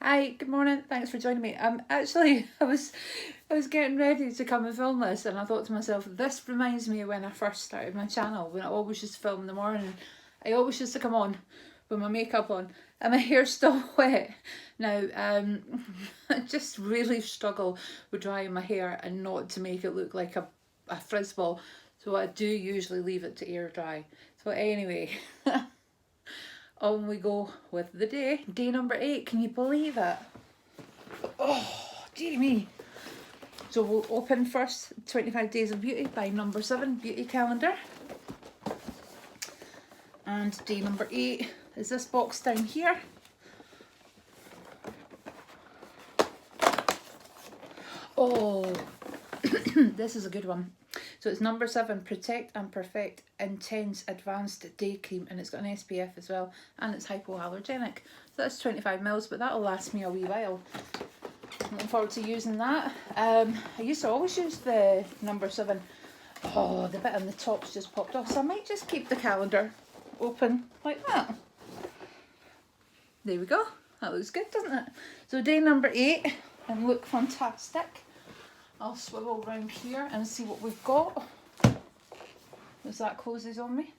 Hi, good morning. Thanks for joining me. Actually, I was getting ready to come and film this, and I thought to myself, this reminds me of when I first started my channel, when I always used to film in the morning. I always used to come on with my makeup on, and my hair's still wet. Now, I just really struggle with drying my hair and not to make it look like a frizz ball. So I do usually leave it to air dry. So anyway. On we go with the day number 8. Can you believe it? Oh, dear me. So we'll open first 25 Days of Beauty by number 7 beauty calendar. And day number 8 is this box down here. Oh, this is a good one. So it's number 7, Protect and Perfect Intense Advanced Day Cream, and it's got an SPF as well, and it's hypoallergenic. So that's 25 mils, but that'll last me a wee while. I'm looking forward to using that. I used to always use the number 7. Oh, the bit on the top's just popped off, so I might just keep the calendar open like that. There we go. That looks good, doesn't it? So day number 8, and look fantastic. I'll swivel around here and see what we've got as that closes on me.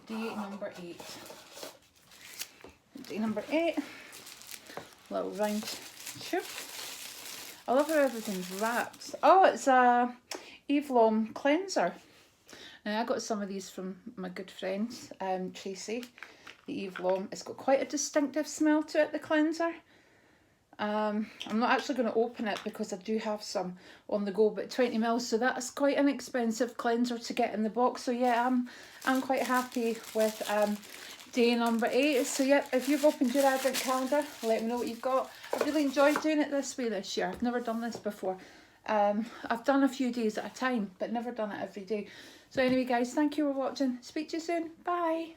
Day number 8. Day number 8. Little round tube. I love how everything's wrapped. Oh, it's a Vlogmas cleanser. Now I got some of these from my good friend Tracy. The Vlogmas. It's got quite a distinctive smell to it, the cleanser. I'm not actually going to open it because I do have some on the go, but 20 mils, so that's quite an expensive cleanser to get in the box. So yeah, I'm quite happy with day number 8. So yeah, if you've opened your advent calendar, let me know what you've got. I really enjoyed doing it this way this year. I've never done this before. I've done a few days at a time, but never done it every day. So anyway guys, thank you for watching. Speak to you soon. Bye.